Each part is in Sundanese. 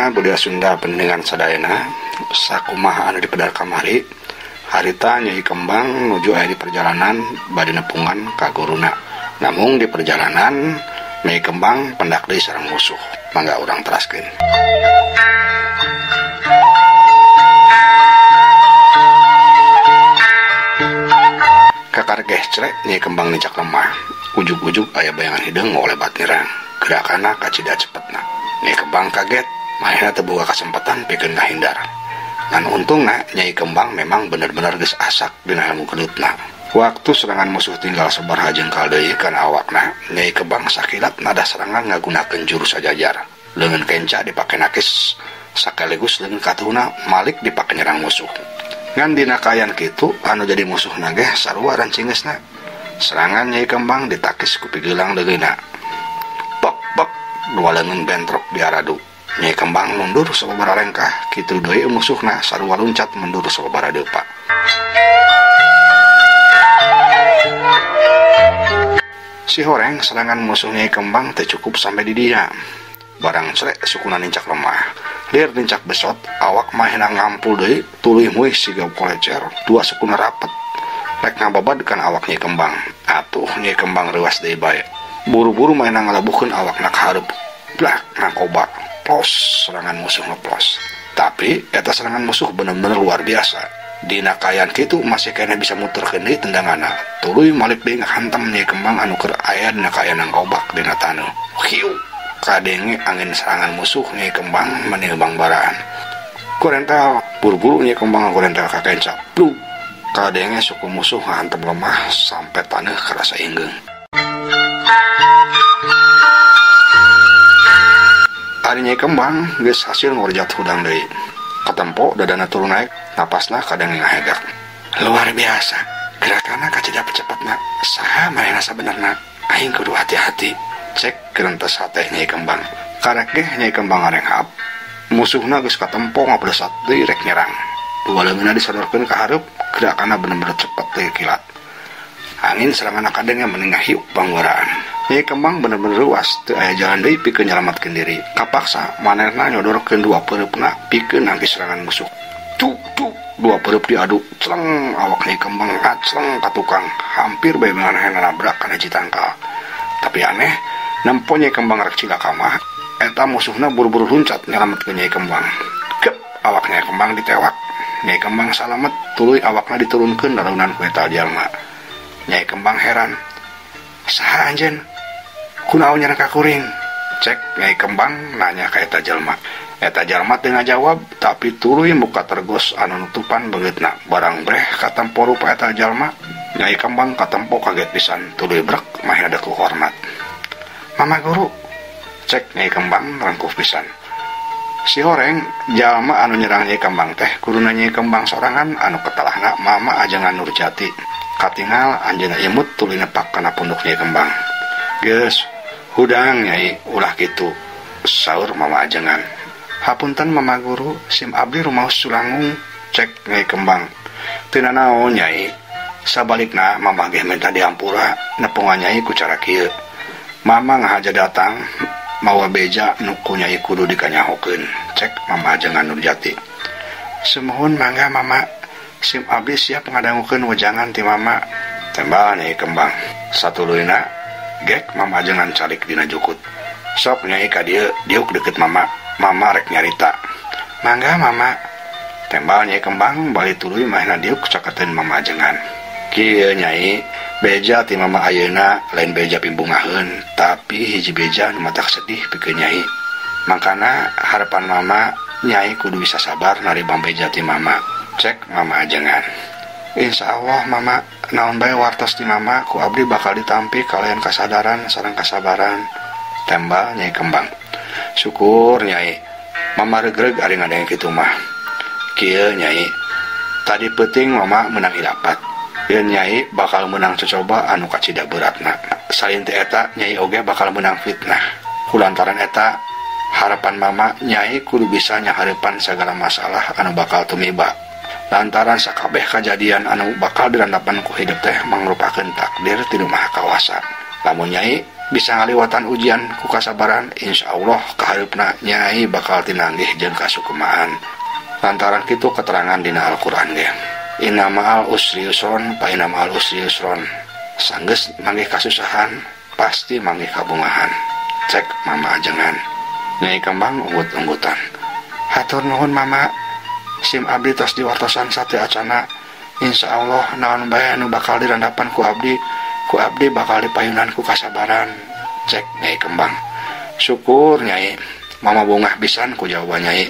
Sanesna budaya Sunda pendengar sadayana sakumaha anu dipedar kamari harita Nyai Kembang nuju aya di perjalanan bade nepungan ka guruna. Namung di perjalanan Nyai Kembang pendak deui sareng musuh. Mangga urang teraskeun. Kakargeh crek Nyai Kembang nicak lemah. Ujug-ujug aya bayangan hideung ngolebat nirang. Gerakana kacida cepetna. Nyai Kembang kaget, mahena teu boga kasempatan pikeun ngahindar. Ngan untungna Nyai Kembang memang bener-bener geus asak dina ilmu genutna. Waktu serangan musuh tinggal sabaraha jengkal deui kana awakna, Nyai Kembang sakilat nada serangan ngagunakeun jurus sajajar. Leungeun kenca dipake nakis, sakaligus leungeun katuhna malik dipake nyerang musuh. Ngan dina kayan kitu anu jadi musuhna ge sarua rancingeusna. Serangan Nyai Kembang ditakis ku pigeulang leungeunna. Bek dua leungeun bentrok diaradu. Nyai Kembang mundur sababaraha lengkah, kitu deui musuhna sarua luncat mundur sababaraha deupa. Si Horeng serangan musuh Nyai Kembang teu cukup sampai di dia. Barang srek sukuna nincak lemah. Lir nincak besot, awak mahena ngampul deui, tuluy muih siga kolecer, dua sukuna rapet. Rek ngababad kan awak Nyai Kembang. Atuh Nyai Kembang reuas deui bae. Buru-buru mahena ngalabuhkeun awakna ka hareup. Blak nakoba. Plos serangan musuh ngeplos. Tapi eta serangan musuh bener-bener luar biasa. Dina kayan kitu masih kena bisa muterkeun deui tendanganna. Tuluy malik deui ngahantam Nyai Kembang anu keur aya dina kayan ngobak dina taneuh. Hiu kadenge angin serangan musuh Nyai Kembang menilbang baraan. Kurentel buru-buru Nyai Kembang kurentel ka kenca. Bluk kadenge suku musuh ngahantem lemah sampai taneuh karasa inggeung. Ari Nyai Kembang geus hasil ngorjat hudang deui. Katempo dadana turun naik, napasna kadang ngahegak. Luar biasa, gerakanna kacida cepetna. Saha manehna sabenerna? Aing kudu hati-hati. Cek kerentes hate Nyai Kembang. Karek ge Nyai Kembang ngarenghap. Musuhna geus katempo ngablesat deui rek nyerang. Dua leungeunna disodorkeun ka hareup, gerakanna bener-bener cepet teh kilat. Angin serangan kadenge menengah hiuk bangwaraan. Nyai Kembang bener-bener ruas teu aya jalan deui pikeun nyelametkeun diri. Kapaksa manehna nyodorkeun dua peureupna pikeun nangkis serangan musuh. Cuk dua peureub diadu celeng awak Nyai Kembang ngacleng ka tukang. Hampir bae manehna nabrak kana hiji tangkal. Tapi aneh, nempo Nyai Kembang rek cilaka mah eta musuhna buru-buru luncat nyelametkeun Nyai Kembang. Gep awak Nyai Kembang ditewak. Nyai Kembang salamet tuluy awakna diturunkeun dareunan ku eta jalma. Nyai Kembang heran. Saha anjeun? Kunaon nyerang ka kuring? Cek Nyai Kembang nanya ka eta jalma. Eta jalma teu ngajawab, tapi tuluy muka tergos anu nutupan begeutna. Barang breh katempo rupa eta jalma, Nyai Kembang katempo kaget pisan, tuluy brek mah ada ku hormat. Mama guru. Cek Nyai Kembang rangkuh pisan. Si Horeng jalma anu nyerang Nyai Kembang teh guruna Nyai Kembang sorangan anu ketalahna Mama Ajengan Nurjati. Katingal anjeunna imut tuluy nepak kana punduk Nyai Kembang. Geus hudang Nyai ulah kitu, saur Mama Ajengan. Hapunten Mama guru, sim abdi rumaos Sulangung. Cek Nyai Kembang. Teu nanaon Nyai. Sabalikna Mama ge minta diampura nepungan Nyai ku cara kieu. Mama ngahaja datang mawa beja nu ku Nyai kudu dikanyahokeun. Cek Mama Ajengan Nurjati. Semohon mangga Mama. Sim abdi siap ngadangukeun wejangan ti Mama. Tembal Nyai Kembang. Satuluyna gek Mama Ajengan calik dina jukut. Sok Nyai ka dieu diuk deukeut Mama. Mama rek nyarita. Mangga Mama. Tembal Nyai Kembang bali tuluy mahna diuk caketeun Mama Ajengan. Kieu Nyai, beja ti Mama ayeuna lain beja pimbungaheun, tapi hiji beja nu matak sedih pikeun Nyai. Mangkana harapan Mama, Nyai kudu bisa sabar narima beja ti Mama. Cek Mama Ajengan. Insyaallah Mama, naon bae wartos ti Mama ku abdi bakal ditampi kalian kasadaran sareng kasabaran. Tembal Nyai Kembang. Syukur Nyai. Mama regreg ari ngadenge kitu mah. Kieu Nyai, tadi penting Mama menang hidapat. Yen Nyai bakal menang cocoba anu kacida beratna. Salin teh eta Nyai oge bakal menang fitnah. Kulantaran eta harapan Mama Nyai kudu bisa nyahareupan segala masalah anu bakal tumiba. Lantaran sakabeh kejadian anu bakal dirandapan ku hidup teh mangrupakeun takdir ti Nu Maha Kawasa. Lamun Nyai bisa ngaliwatan ujian ku kasabaran, insya Allah kaharupna Nyai bakal tinanggih jeung kasukumaan. Lantaran kitu keterangan dina Al-Qur'an ge. Inna ma'al usri yusron fa inna ma'al usri yusron. Sanggeus manggih kasusahan pasti manggih kabungahan. Cek Mama Ajengan. Nyai Kembang unggut-unggutan. Hatur nuhun Mama. Sim abdi tos diwartosan sate acana. Insya Allah naon bae anu bakal dirandapan ku abdi bakal dipayunan ku kasabaran. Cek Nyai Kembang. Syukur Nyai. Mama bungah pisan ku jawaban Nyai.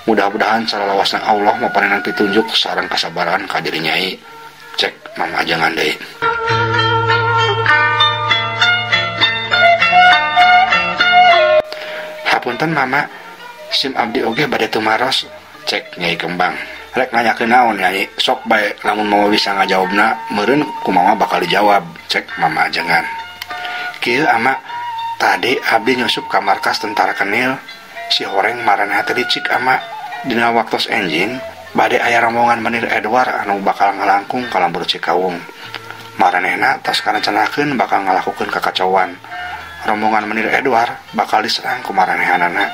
Mudah-mudahan salawasna Allah mapanenan pitunjuk sareng kasabaran ka diri Nyai. Cek Mama Ajengan deui. Hapunten Mama, sim abdi oge bade tumaros. Cek Nyai Kembang. Rek nanyakeun naon Nyai, sok bae lamun Mama bisa ngajawabna, meureun kumaha bakal dijawab. Cek Mama Ajengan. Kieu Ama, tadi abdi nyusup ka markas tentara Kenil, si horeng maraneh teh licik Ama. Dina waktos enjing bade aya rombongan Menir Edward anu bakal ngalangkung ka Lambur Cikawung. Maranehna tos karencanakeun bakal ngalakukeun kakacauan. Rombongan Menir Edward bakal diserang ku maranehanana.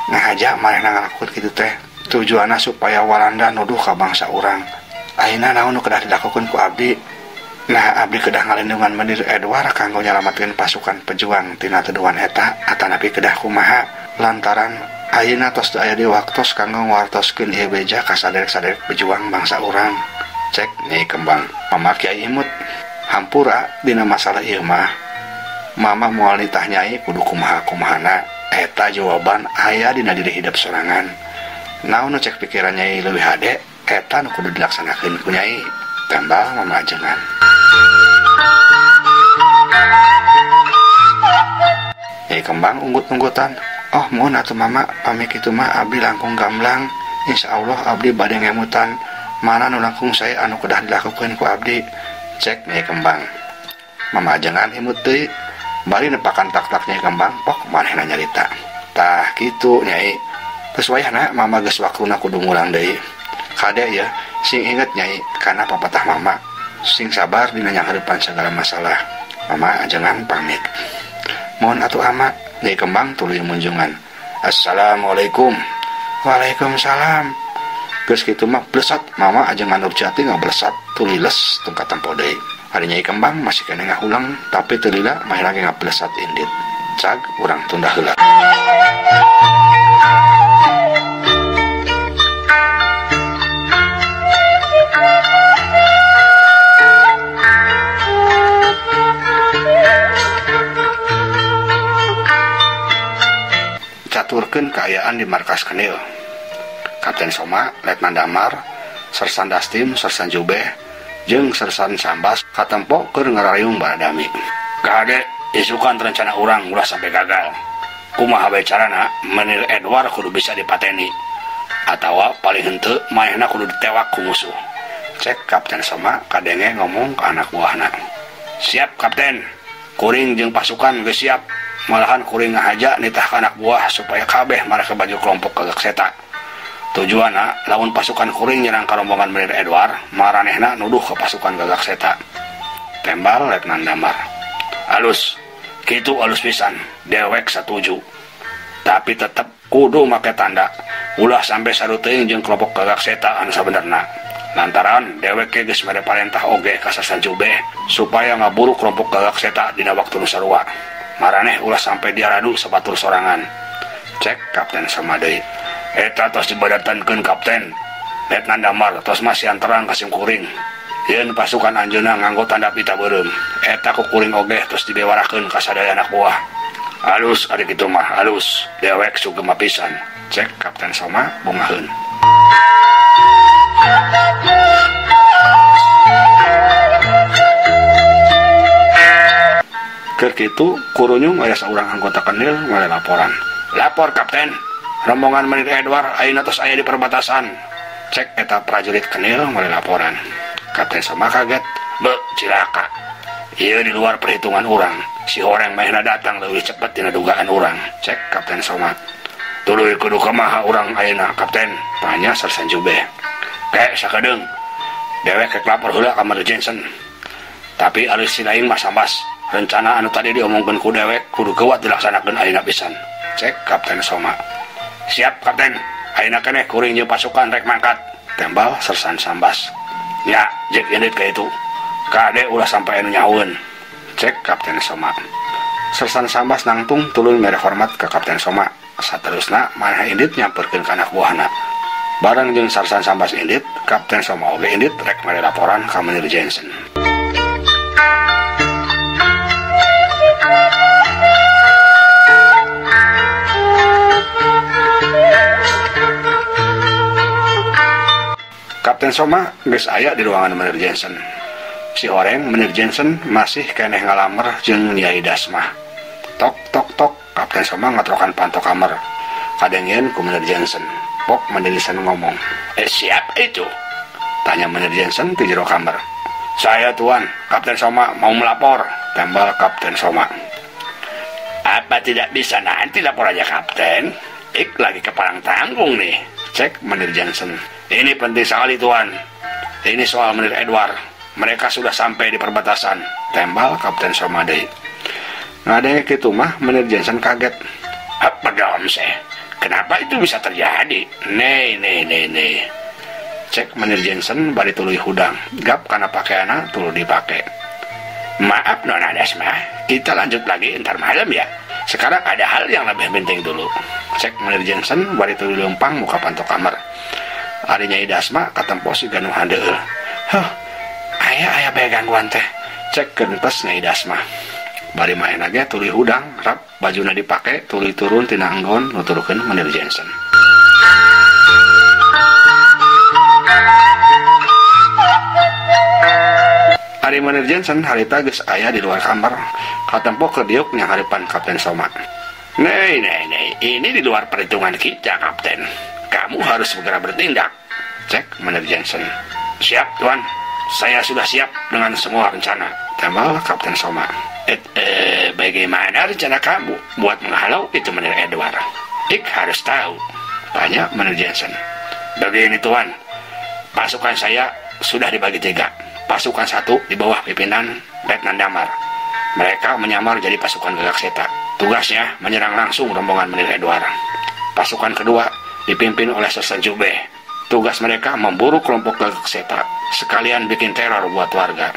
Ngahaja manehna ngalakukeun kitu teh tujuanna supaya Walanda nuduh ka bangsa urang. Ayeuna naon nu kedah dilakukeun ku abdi? Nah, abdi kedah ngalindungan Menir Edward kanggo nyalametkeun pasukan pejuang tina tuduhan eta atanapi kedah kumaha lantaran ayeuna tos teu aya di waktos kanggo ngwartoskeun ieu beja ka saderek-saderek pejuang bangsa urang. Cek Nyai Kembang. Mama Kiai Imut. Hampura dina masalah ieu mah Mama moal nitah Nyai kudu kumaha-kumahana eta jawaban aya dina diri hidup sorangan. Naon nu cek pikiran Nyai leuwih hade eta nu kudu dilaksanakeun ku Nyai. Tembal Mama Ajengan. Nyai Kembang unggut-unggutan. Oh mohon atuh Mama, pamik kitu mah abdi langkung gamblang. Insya Allah abdi bade ngemutan. Mana nu langkung saya anu kedah dilakukeun ku abdi. Cek Nyai Kembang. Mama Ajengan imut deui. Bari nepakan tak-tak Nyai Kembang, pok manehna nyarita. Tah kitu Nyai. Geus wayahna Mama geus waktuna kudu ngulang deui. Kade ya, sing inget Nyai kana papatah Mama. Sing sabar dina nyanghareupan segala masalah. Mama Ajengan pamit. Mohon atuh Ama. Nyai Kembang tuluy munjungan. Assalamualaikum. Waalaikumsalam. Geus kitu mah blesat Mama Ajengan Nurjati ngablesat tuluy les tungkat tempo deui. Ari Nyai Kembang masih kena ngahulang tapi teu lila mah lagi ngablesat indit. Cag urang tunda heula. Caturkeun kaayaan di markas Kenil. Kapten Soma, Letnan Damar, Sersan Dastim, Sersan Jubeh, jeung Sersan Sambas katempo keur ngarayung baradami. Kade isukan rencana urang ulah sampai gagal. Kumaha bae carana Menir Edward kudu bisa dipateni atawa paling henteu manehna kudu ditewak ku musuh. Cek Kapten Soma kadenge ngomong ka anak buahna. Siap Kapten. Kuring jeung pasukan geus siap. Malahan kuring ngahaja nitah ka anak buah supaya kabeh marake baju kelompok Gagak Seta. Tujuanna lamun pasukan kuring nyerang ka rombongan Menir Edward, maranehna nuduh ke pasukan Gagak Seta. Tembal Letnan Damar. Alus, kitu alus pisan, dewek satuju. Tapi tetep kudu make tanda ulah sampai saruteuing jeung kelompok Gagak Seta anu sabenerna. Lantaran dewek ge geus mere parentah oge ka Sersan Jubeh supaya ngaburu kelompok Gagak Seta dina waktu nu sarua. Maraneh ulah sampai diaradu sabatur sorangan. Cek Kapten Soma deui. Eta tos dibadatankeun Kapten. Letnan Damar tos masih anterang ka sim kuring. Yen pasukan anjeunna nganggo tanda pita beureum. Eta ku kuring oge tos dibewarakeun ka sadaya anak buah. Alus ari kitu mah alus. Dewek sugeng pisan. Cek Kapten Soma bungaheun. Keur kitu kurunyung aya saurang anggota Kenil ngale laporan. Lapor Kapten, rombongan Menir Edward ayeuna tos aya di perbatasan. Cek eta prajurit Kenil ngale laporan. Kapten Soma kaget. Be, cilaka. Ieu di luar perhitungan urang. Si horeng mahna datang leuwih cepet dina dugaan urang. Cek Kapten Soma. Tuluy kudu kumaha urang ayeuna Kapten? Tanya Sersan Jubeh. Kek sakadeung. Dewek kek lapor heula ka Mary Jensen. Tapi alus si lain mah sambas. rencana anu tadi diomongkeun ku dewek kudu geuwat dilaksanakeun ayeuna pisan, cek Kapten Soma. Siap Kapten, ayeuna keneh kuring jeung pasukan rek mangkat, tembal Sersan Sambas. Ya, jek indit ka itu. Kade ulah sampai anu nyahueun, cek Kapten Soma. Sersan Sambas nangtung tuluy mere hormat ke Kapten Soma. Saterusna maneh indit nyamperkeun ka anak buahna. Bareng jeung Sersan Sambas indit, Kapten Soma oge indit rek mere laporan ka Menir Jensen. Kapten Soma geus aya di ruangan Menir Jensen. Si Horeng Menir Jensen masih keneh ngalamer jeung Nyai Dasmah. Tok tok tok, Kapten Soma ngatrokan panto kamar. Kadengieun ku Menir Jensen. Pok Menir Jensen ngomong. Siap itu? Tanya Menir Jensen di jero kamar. Saya tuan, Kapten Soma mau melapor, tembal Kapten Soma. Apa tidak bisa nanti laporannya Kapten? Ik lagi kepalang tanggung nih, cek Menir Jensen. Ini penting sekali tuan. Ini soal Menir Edward. Mereka sudah sampai di perbatasan, tembal Kapten Soma deui. Ngadenge kitu mah Menir Jensen kaget. Apa dong sih? Kenapa itu bisa terjadi? Nih. Cek Menir Jensen bari tuluy hudang. Gap kana pakaiana tuluy dipake. Maaf Nona Dasmah, kita lanjut lagi ntar malam ya. Sekarang ada hal yang lebih penting dulu. Cek Menir Jensen bari tuluy leumpang muka panto kamar. Ari Nyai Dasmah katempo si ganuh handeul. Aya bae gangguan teh, cek gentes Nyai Dasmah. Bari main lagi tuluy hudang, rap bajuna dipake, tuluy turun tina enggon nuturkeun Menir Jensen. Ari Menir Jensen harita geus aya di luar kamar, katempo kediuk nya harapan Kapten Soma. Nih, ini di luar perhitungan kita, Kapten. Kamu harus segera bertindak, cek Menir Jensen. Siap, Tuan. Saya sudah siap dengan semua rencana, tembal Kapten Soma. Bagaimana rencana kamu buat menghalau itu Menir Edward? Ik harus tahu, tanya Menir Jensen. Begini Tuan, pasukan saya sudah dibagi 3. Pasukan 1 di bawah pimpinan Letnan Damar. Mereka menyamar jadi pasukan Gagak Seta. Tugasnya menyerang langsung rombongan Menir Edward. Pasukan kedua dipimpin oleh Sersan Jube. Tugas mereka memburu kelompok Gagak Seta, sekalian bikin teror buat warga.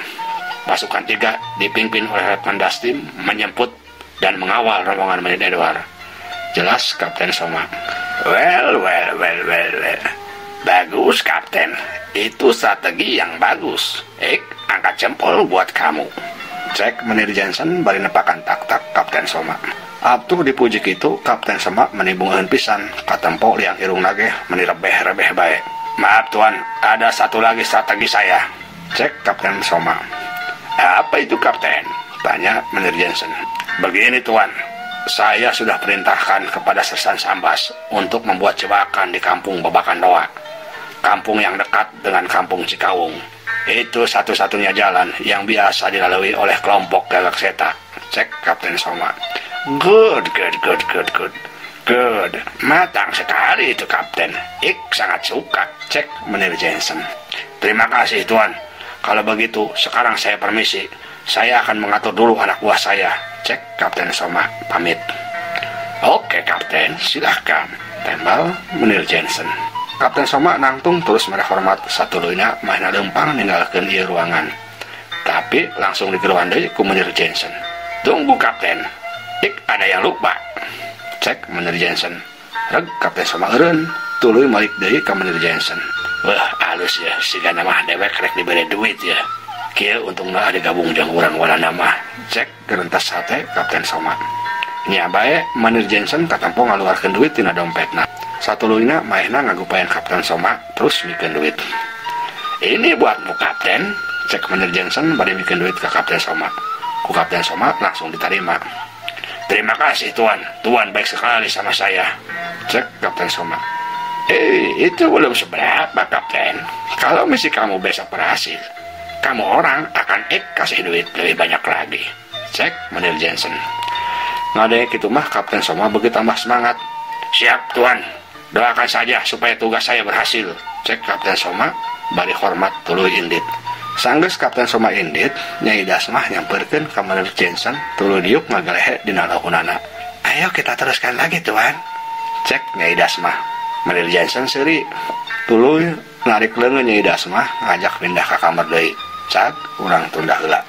Pasukan 3 dipimpin oleh Letnan Dastim, menyemput dan mengawal rombongan Menir Edward. Jelas Kapten Soma. Well. Bagus Kapten, itu strategi yang bagus. Angkat jempol buat kamu, cek Menir Jensen bari nepakan tak-tak Kapten Soma. Atuh dipuji kitu Kapten Soma menibungeun pisan, katempo liang irung nage menirebeh-rebeh bae. Maaf Tuan, ada satu lagi strategi saya, cek Kapten Soma. Apa itu Kapten? Tanya Menir Jensen. Begini Tuan, saya sudah perintahkan kepada Sersan Sambas untuk membuat jebakan di kampung Babakan Doa, kampung yang dekat dengan kampung Cikawung. Itu satu-satunya jalan yang biasa dilalui oleh kelompok Gagak Seta, cek Kapten Soma. Good. Matang sekali itu Kapten. Ik sangat suka, cek Menir Jensen. Terima kasih Tuan. Kalau begitu, sekarang saya permisi. Saya akan mengatur dulu anak buah saya, cek Kapten Soma pamit. Oke Kapten, silahkan, tembal Menir Jensen. Kapten Soma nangtung terus merehormat satulunya mahna lempang ninggalkeun ieu ruangan. Tapi langsung digeruan deui ku Menir Jensen. Tunggu Kapten, ik ada yang lupa, cek Menir Jensen. Reg Kapten Soma eureun, tuluy malik deui ka Menir Jensen. Wah, halus ya, sigana mah dewek rek dibere duit ya. Kieu untungna ada gabung jeung urang walana mah, cek gerentas sate Kapten Soma. Nya bae Menir Jensen katampo ngaluarkeun duit tina dompetna. Satuluyna maehna ngagupayan Kapten Soma terus mikeun duit. Ini buatmu Kapten, cek Menir Jensen bari mikeun duit ke Kapten Soma. Ku Kapten Soma langsung diterima. Terima kasih Tuan, Tuan baik sekali sama saya, cek Kapten Soma. Itu belum seberapa Kapten. Kalau misi kamu besok berhasil, kamu orang akan kasih duit lebih banyak lagi, cek Menir Jensen. Ngade kitu mah Kapten Soma begitu tambah semangat. Siap Tuan, doakan saja supaya tugas saya berhasil, cek Kapten Soma bari hormat tuluy indit. Sanggeus Kapten Soma Indit Nyai Dasmah nyamperkeun ka Manur Jensen tuluy diuk ngagalehe dina launana. Ayo kita teruskan lagi tuan, cek Nyai Dasmah. Manur Jensen seuri tuluy narik leungeun Nyai Dasmah ngajak pindah ka kamar deui. Cak urang tunda heula.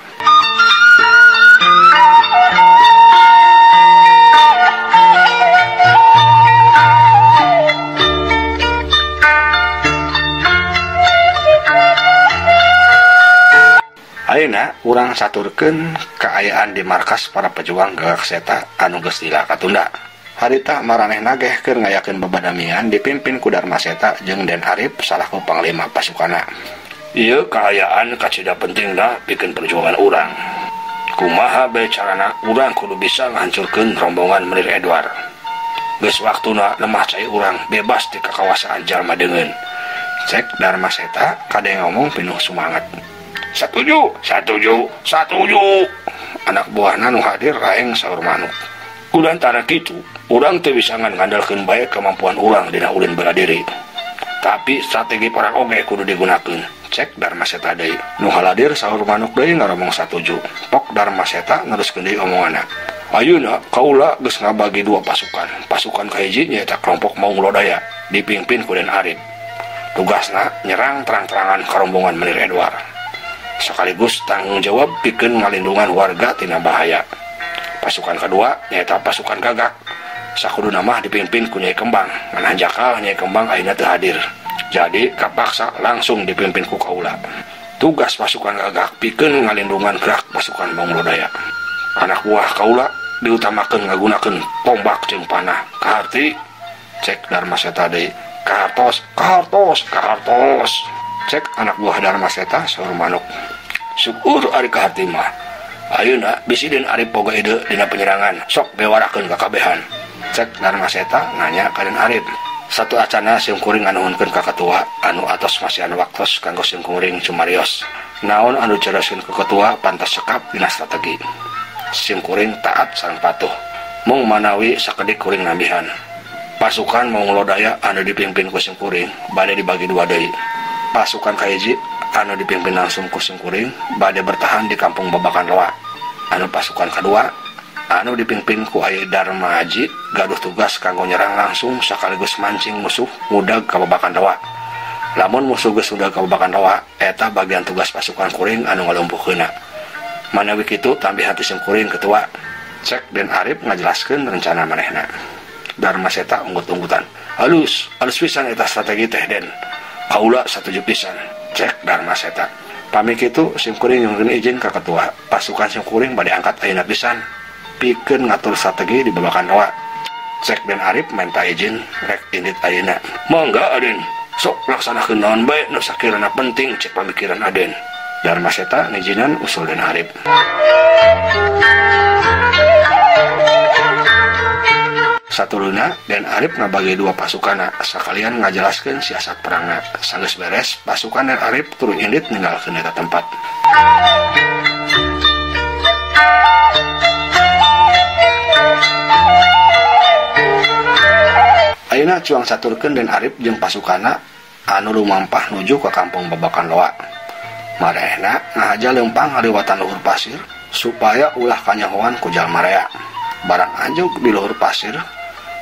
Ayeuna urang saturkeun kaayaan di markas para pejuang Gagak Seta anu geus lila katunda. Harita maranehna geh keur ngayakeun babadamian dipimpin ku Darma Seta jeung Den Arip salaku panglima pasukana. Ieu kaayaan kacida pentingna pikeun perjuangan urang. Kumaha bae carana urang kudu bisa ngahancurkeun rombongan Menir Edward. Geus waktuna lemah cai urang bebas di kakawasan jalma deungeun. Cek Darma Seta kade ngomong penuh semangat. Satuju. Anak buahna nu hadir raeng saur manuk. Kudantara kitu, urang teu bisa ngandalkeun bae kemampuan urang dina ulin bela diri. Tapi strategi perang oge kudu digunakeun. Cek Darma Seta deui. Nu haladir saur manuk deui ngaromong satuju. Pok Darma Seta neruskeun deui omonganna. Ayeuna kaula geus ngabagi dua pasukan. Pasukan kahiji nyaeta kelompok Maung Lodaya dipimpin ku Den Arip. Tugasna nyerang terang-terangan ka rombongan Menir Edward. Sekaligus tanggung jawab pikeun ngalindungan warga tina bahaya. Pasukan kedua nyaeta pasukan Gagak. Sakuduna mah dipimpin ku Nyai Kembang. Ngan hanjakal Nyai Kembang ayeuna teu hadir. Jadi kapaksa langsung dipimpin ku kaula. Tugas pasukan Gagak pikeun ngalindungan gerak pasukan Maung Lodaya. Anak buah kaula diutamakeun ngagunakeun tombak jeung panah. Kaharti cek Darma Seta deui. Kahartos. Cek anak buah Darma Seta saur manuk. Syukur ari kaharti mah. Ayeuna bisi Den Arip boga ide dina penyerangan. Sok bewarakeun ka kabehan. Cek Darma Seta nanya ka Den Arip. Satu acana simkuring nganuhunkeun ka ketua anu atos masihan waktos kanggo simkuring cumarios. Naon anu ceraskeun ka ketua pantas sekap dina strategi. Simkuring taat sareng patuh. Mung manawi sakedik kuring nambihan. Pasukan Maung Lodaya anu dipimpin ku simkuring bade dibagi dua deui. Pasukan kahiji anu dipimpin langsung ku simkuring bade bertahan di kampung Babakan Loa. Anu pasukan kedua anu dipimpin ku Ayah Darma Haji gaduh tugas kanggo nyerang langsung sekaligus mancing musuh ngudag ka Babakan Loa. Lamun musuh geus ngudag ka Babakan Loa eta bagian tugas pasukan kuring anu ngalumpuhkeunna. Manawi kitu tambihan ti simkuring ketua. Cek Den Arip ngajelaskeun rencana manehna. Darma Seta unggut-unggutan. Halus pisan eta strategi teh Den. Kaula satuju pisan. Cek Darma Seta. Pami kitu simkuring nyungkeun izin ka ketua. Pasukan simkuring bade angkat ayeuna pisan pikeun ngatur strategi di Babakan Loa. Cek Den Arip minta izin rek indit ayeuna. Mangga Aden. Sok laksanakeun naon bae nu sakirana penting cek pamikiran Aden. Darma Seta ngijinan usul Den Arip. Satuluna Den Arip ngabagi dua pasukana sakalian ngajelaskeun siasat perangna. Sanggeus beres pasukan Den Arip turu indit ninggalkeun eta tempat. Ayeuna cuang saturkeun Den Arip jeung pasukana anu lumampah nuju ka kampung Babakan Loa. Marehna ngahaja leumpang ngaliwatan luhur pasir supaya ulah kanyahoan ku jalma rea. Barang anjuk di luhur pasir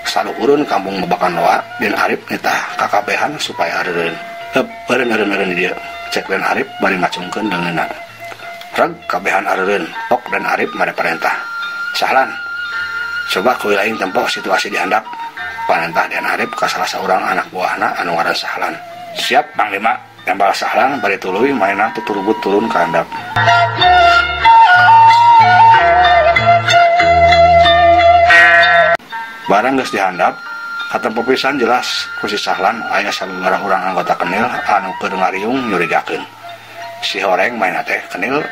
saluhureun kampung Babakan Loa, Den Arip nitah kakabehan supaya hareureun. Eureun di dieu. Cek Den Arip bari ngacungkeun leungeunna. Reg kabehan hareureun, pok Den Arip made perintah. Sahlan. Coba ku lain tempo situasi dihandap. Panentah Den Arip ka salah saurang anak buahna anu ngaran Sahlan. Siap Panglima. Tembal Sahlan bari tuluy mainan tuturubut turun ka handap. Barang geus dihandap, katempo pisan jelas ku si Sahlan aya sababaraha urang anggota Kenil anu keur ngariung nyurigakeun. Si Horeng maina teh Kenil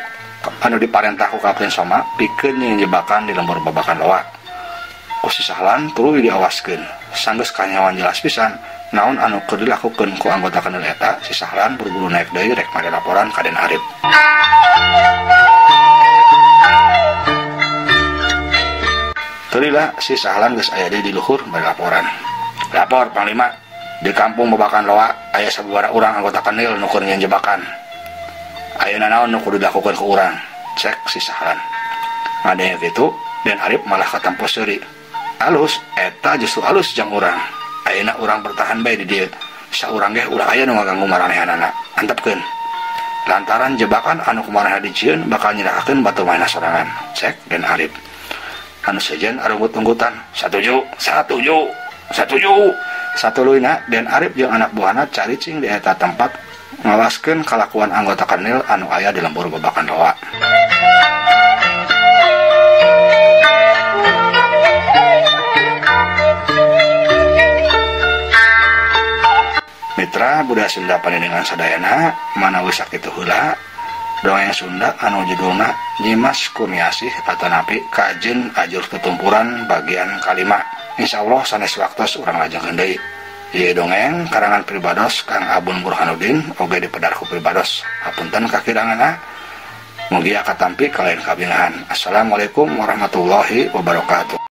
anu diparentah ku Kapten Soma pikeun nyejebakan di lembur Babakan Loa. Ku si Sahlan tuluy diawaskeun. Sanggeus kanyawan jelas pisan naon anu keur dilakukeun ku anggota Kenil eta, si Sahlan buru-buru naik deui rek made laporan ka Den Arip. Teulilah si Sahlan geus aya di luhur bari laporan. Lapor Panglima, di kampung Babakan Loa aya sababaraha urang anggota Kenil nu keur nyejebakan. Ayeuna naon nu kudu dilakukeun ku urang, cek si Sahlan. Ngadenge kitu Den Arif malah katampo seuri. Alus eta justru alus jeung urang. Ayeuna urang bertahan bae di dieu. Saurang ge ulah aya nu ngaganggu maranehanana. Antepkeun. Lantaran jebakan anu kumaha dijieun bakal nyirahkeun batu mainna sorangan, cek Den Arif. Anu sejen arunggut-unggutan, satuju. Satuluyna Den Arif jeung anak buahna caricing di eta tempat ngawaskeun kalakuan anggota Karnil anu aya di lembur babakan roa. Mitra budaya Sunda panenengan sadayana manawi sakitu heula dongeng Sunda anu judulna Nyimas Kurniasih atanapi Kajen Ajur Tutumpuran bagian kalima. Insyaallah sanes waktos urang lajengkeun deui. Ieu dongeng karangan Pribados Kang Abun Burhanuddin oge dipedar ku Pribados. Hapunten kakiranganna. Mugi akatampi kalayan kabingahan. Assalamualaikum warahmatullahi wabarakatuh.